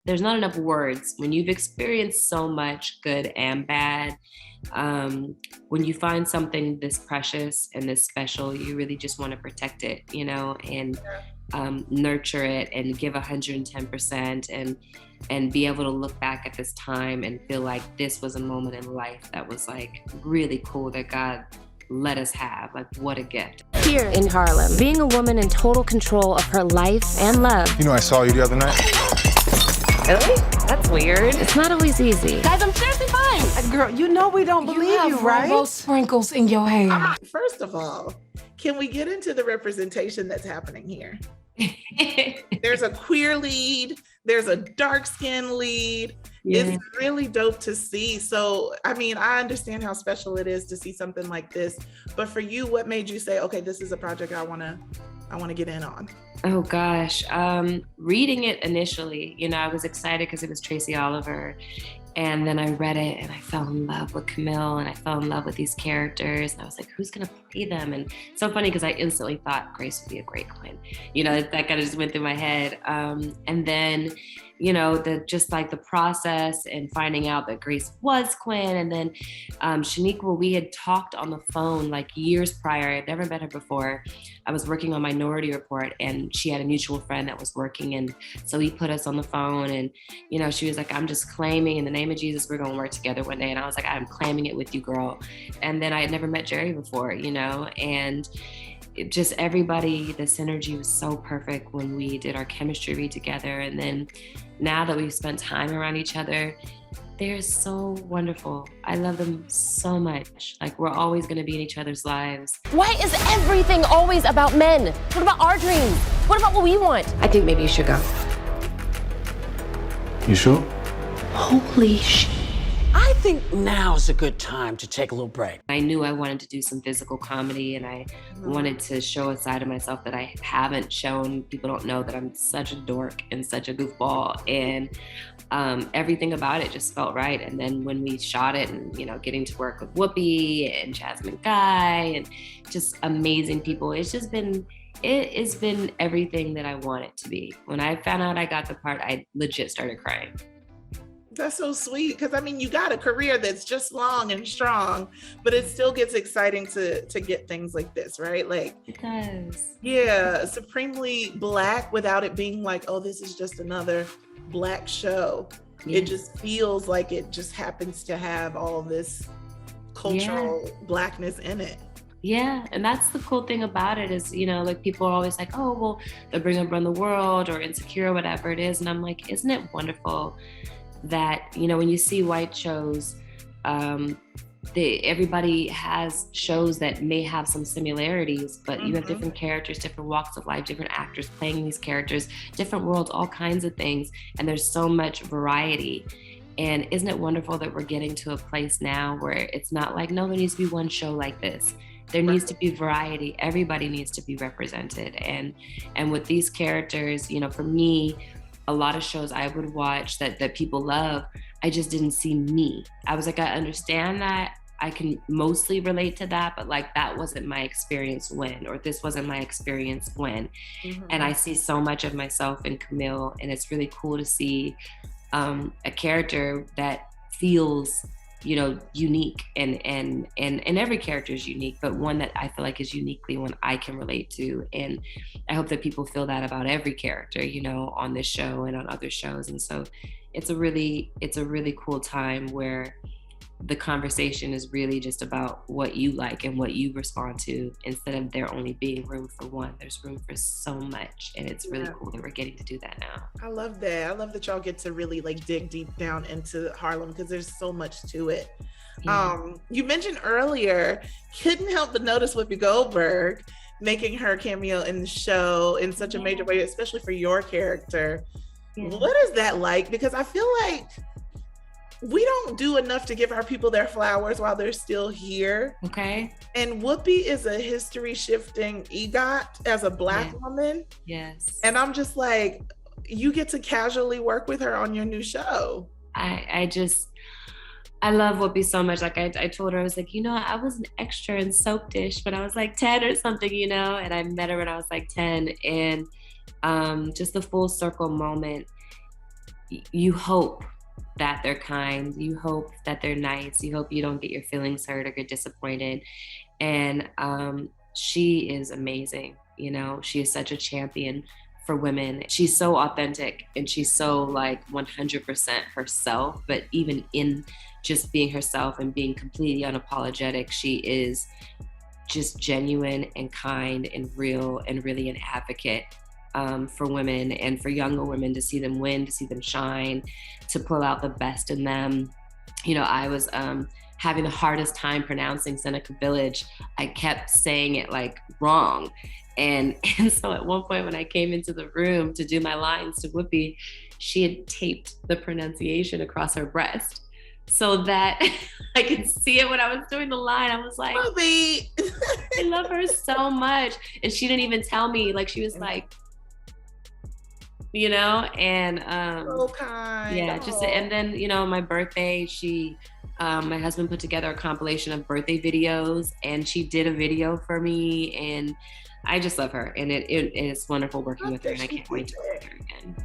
there's not enough words when you've experienced so much good and bad. When you find something this precious and this special, you really just want to protect it, and nurture it and give 110% and be able to look back at this time and feel like this was a moment in life that was like really cool that God let us have. Like, what a gift. Here in Harlem, being a woman in total control of her life and love. I saw you the other night. Really? That's weird. It's not always easy. Guys, I'm seriously fine. Girl, we don't believe you, right? Rainbow sprinkles in your hair. First of all, can we get into the representation that's happening here? There's a queer lead. There's a dark-skinned lead. Yeah. It's really dope to see. So, I understand how special it is to see something like this. But for you, what made you say, okay, this is a project I want to get in on? Oh gosh, reading it initially, I was excited because it was Tracy Oliver. And then I read it and I fell in love with Camille and I fell in love with these characters. And I was like, who's going to play them? And it's so funny because I instantly thought Grace would be a great Quinn. That kind of just went through my head. And then, just like the process and finding out that Grace was Quinn. And then Shaniqua, we had talked on the phone like years prior. I'd never met her before. I was working on Minority Report and she had a mutual friend that was working. And so he put us on the phone and, she was like, I'm just claiming in the name of Jesus, we're going to work together one day. And I was like, I'm claiming it with you, girl. And then I had never met Jerry before, and it just everybody, the synergy was so perfect when we did our chemistry read together. And then now that we've spent time around each other, they're so wonderful. I love them so much. Like, we're always going to be in each other's lives. Why is everything always about men? What about our dreams? What about what we want? I think maybe you should go. You sure? Holy shit. I think now's a good time to take a little break. I knew I wanted to do some physical comedy and I wanted to show a side of myself that I haven't shown. People don't know that I'm such a dork and such a goofball, and everything about it just felt right. And then when we shot it and, getting to work with Whoopi and Jasmine Guy and just amazing people, it has been everything that I want it to be. When I found out I got the part, I legit started crying. That's so sweet, because you got a career that's just long and strong, but it still gets exciting to get things like this, right? Like, it does. Yeah, supremely Black without it being like, oh, this is just another Black show. Yeah. It just feels like it just happens to have all this cultural Blackness in it. Yeah, and that's the cool thing about it is, like people are always like, oh, well, they'll bring up Run the World or Insecure, whatever it is. And I'm like, isn't it wonderful that, when you see white shows, everybody has shows that may have some similarities, but you have different characters, different walks of life, different actors playing these characters, different worlds, all kinds of things. And there's so much variety. And isn't it wonderful that we're getting to a place now where it's not like, no, there needs to be one show like this. There needs to be variety. Everybody needs to be represented. And with these characters, for me, a lot of shows I would watch that people love, I just didn't see me. I was like, I understand that. I can mostly relate to that, but like that wasn't my experience when, or this wasn't my experience when. And I see so much of myself in Camille, and it's really cool to see a character that feels, unique, and every character is unique, but one that I feel like is uniquely one I can relate to. And I hope that people feel that about every character, on this show and on other shows. And so it's a really cool time where the conversation is really just about what you like and what you respond to, instead of there only being room for one. There's room for so much, and it's really cool that we're getting to do that now. I love that. I love that y'all get to really like dig deep down into Harlem, because there's so much to it. You mentioned earlier, couldn't help but notice Whoopi Goldberg making her cameo in the show in such a major way, especially for your character. What is that like? Because I feel like we don't do enough to give our people their flowers while they're still here. Okay. And Whoopi is a history-shifting EGOT as a Black woman. Yes. And I'm just like, you get to casually work with her on your new show. I love Whoopi so much. Like I told her, I was like, I was an extra in Soap Dish when I was like 10 or something, and I met her when I was like 10. And just the full circle moment. you hope that they're kind, you hope that they're nice, you hope you don't get your feelings hurt or get disappointed. And she is amazing. You know, she is such a champion for women. She's so authentic and she's so like 100% herself, but even in just being herself and being completely unapologetic, she is just genuine and kind and real and really an advocate for women and for younger women, to see them win, to see them shine, to pull out the best in them. You know, I was having the hardest time pronouncing Seneca Village. I kept saying it like wrong. And so at one point when I came into the room to do my lines to Whoopi, she had taped the pronunciation across her breast so that I could see it when I was doing the line. I was like, Whoopi. I love her so much. And she didn't even tell me, like she was like, you know, and So kind. yeah, just and then, you know, my birthday, she my husband put together a compilation of birthday videos and she did a video for me, and I just love her, and it's wonderful working with her, and I can't wait to work with her again.